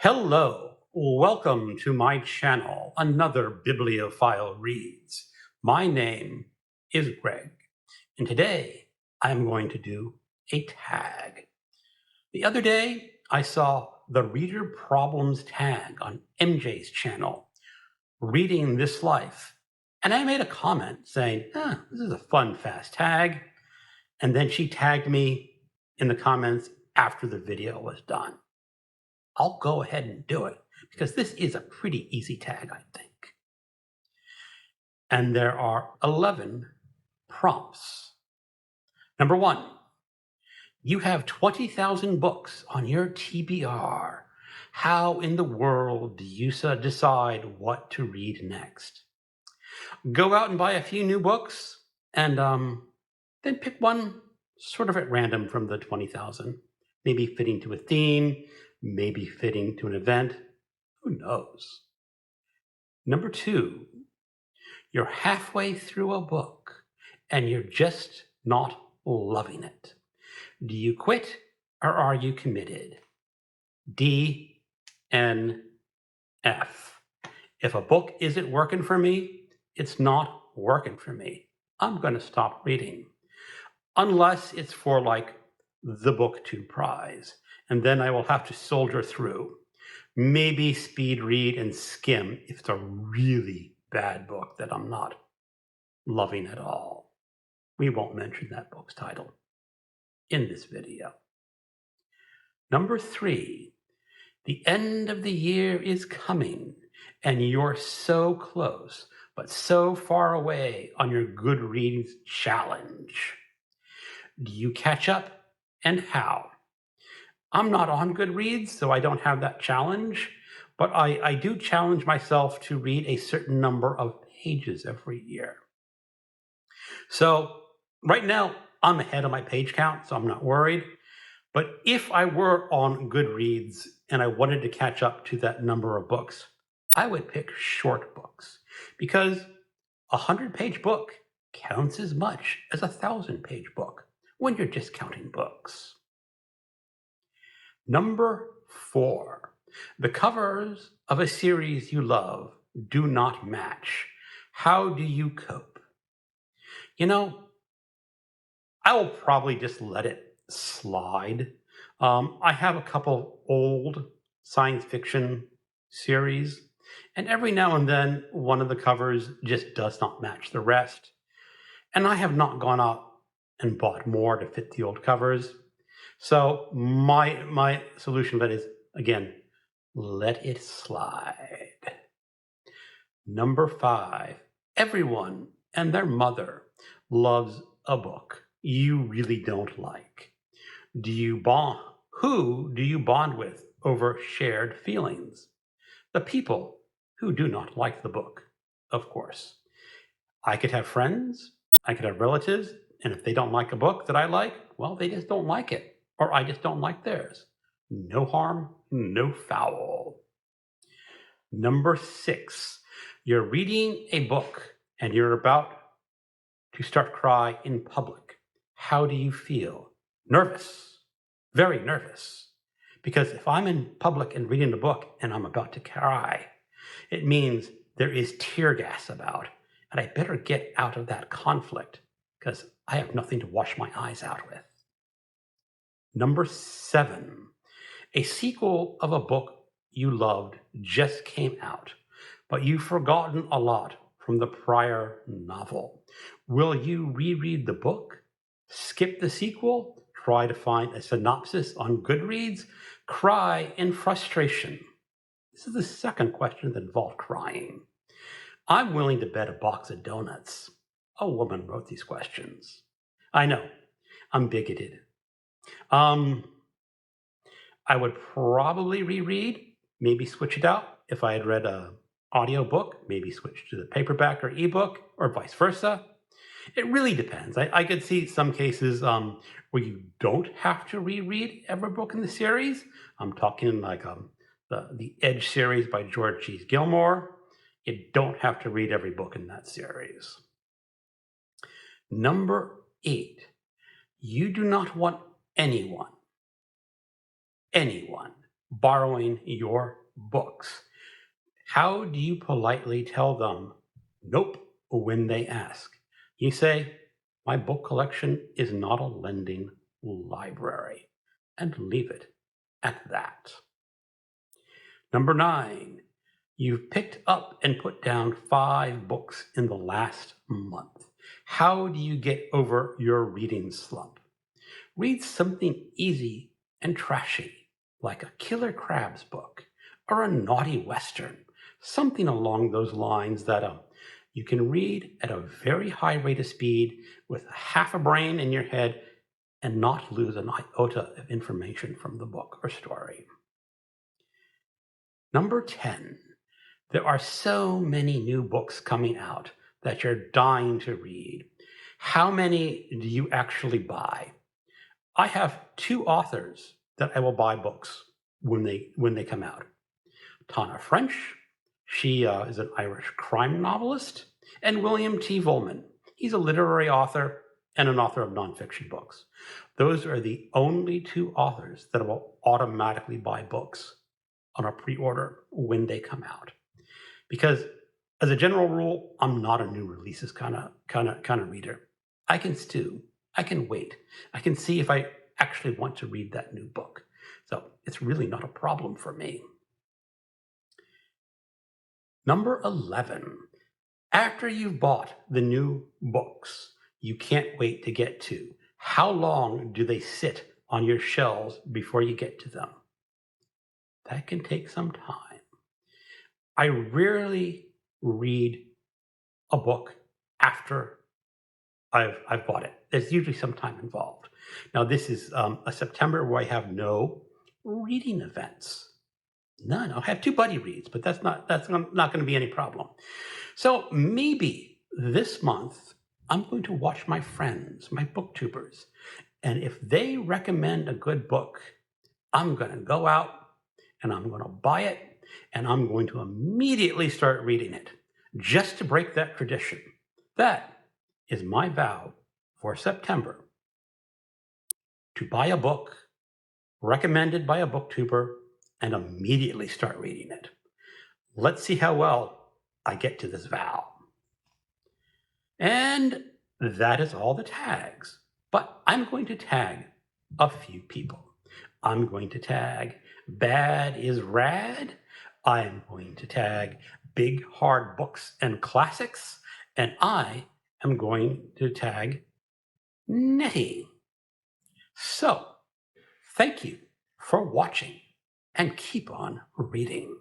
Hello, welcome to my channel, another Bibliophile Reads. My name is Greg, and today I'm going to do a tag. The other day, I saw the Reader Problems tag on MJ's channel, Reading This Life, and I made a comment saying, this is a fun, fast tag, and then she tagged me in the comments after the video was done. I'll go ahead and do it because this is a pretty easy tag, I think. And there are 11 prompts. Number 1, you have 20,000 books on your TBR. How in the world do you decide what to read next? Go out and buy a few new books and then pick one sort of at random from the 20,000, maybe fitting to a theme, maybe fitting to an event. Who knows? Number 2, you're halfway through a book and you're just not loving it. Do you quit or are you committed? D, N, F. If a book isn't working for me, it's not working for me. I'm going to stop reading. Unless it's for like the book 2 prize. And then I will have to soldier through. Maybe speed read and skim if it's a really bad book that I'm not loving at all. We won't mention that book's title in this video. Number 3, the end of the year is coming and you're so close, but so far away on your Goodreads challenge. Do you catch up and how? I'm not on Goodreads, so I don't have that challenge, but I do challenge myself to read a certain number of pages every year. So right now, I'm ahead of my page count, so I'm not worried. But if I were on Goodreads and I wanted to catch up to that number of books, I would pick short books because a 100-page book counts as much as a 1,000-page book when you're just counting books. Number 4, the covers of a series you love do not match. How do you cope? You know, I will probably just let it slide. I have a couple old science fiction series, and every now and then one of the covers just does not match the rest. And I have not gone out and bought more to fit the old covers. So my solution to that is, again, let it slide. Number 5, everyone and their mother loves a book you really don't like. Who do you bond with over shared feelings? The people who do not like the book, of course. I could have friends, I could have relatives, and if they don't like a book that I like, well, they just don't like it, or I just don't like theirs. No harm, no foul. Number 6, you're reading a book and you're about to start cry in public. How do you feel? Nervous, very nervous. Because if I'm in public and reading a book and I'm about to cry, it means there is tear gas about, and I better get out of that conflict because I have nothing to wash my eyes out with. Number 7, a sequel of a book you loved just came out, but you've forgotten a lot from the prior novel. Will you reread the book, skip the sequel, try to find a synopsis on Goodreads, cry in frustration? This is the second question that involved crying. I'm willing to bet a box of donuts a woman wrote these questions. I know, I'm bigoted. I would probably reread, maybe switch it out. If I had read a audiobook, maybe switch to the paperback or ebook, or vice versa. It really depends. I could see some cases where you don't have to reread every book in the series. I'm talking like the Edge series by George G. Gilmore. You don't have to read every book in that series. Number 8, you do not want anyone borrowing your books. How do you politely tell them nope when they ask? You say, my book collection is not a lending library, and leave it at that. Number 9, you've picked up and put down 5 books in the last month. How do you get over your reading slump? Read something easy and trashy, like a Killer Crabs book or a naughty Western, something along those lines that you can read at a very high rate of speed with half a brain in your head and not lose an iota of information from the book or story. Number 10, there are so many new books coming out that you're dying to read. How many do you actually buy? I have 2 authors that I will buy books when they come out. Tana French, she is an Irish crime novelist, and William T. Vollmann. He's a literary author and an author of nonfiction books. Those are the only 2 authors that I will automatically buy books on a pre-order when they come out. Because as a general rule, I'm not a new releases kind of reader. I can stew. I can wait. I can see if I actually want to read that new book. So it's really not a problem for me. Number 11, after you've bought the new books you can't wait to get to, how long do they sit on your shelves before you get to them? That can take some time. I rarely read a book after I've bought it. There's usually some time involved. Now, this is a September where I have no reading events. None. I'll have 2 buddy reads, but that's not going to be any problem. So maybe this month I'm going to watch my friends, my booktubers, and if they recommend a good book, I'm going to go out and I'm going to buy it and I'm going to immediately start reading it just to break that tradition. That is my vow for September, to buy a book recommended by a booktuber and immediately start reading it. Let's see how well I get to this vow. And that is all the tags. But I'm going to tag a few people. I'm going to tag Bad is Rad. I'm going to tag Big Hard Books and Classics. And I am going to tag Nettie. So, thank you for watching and keep on reading.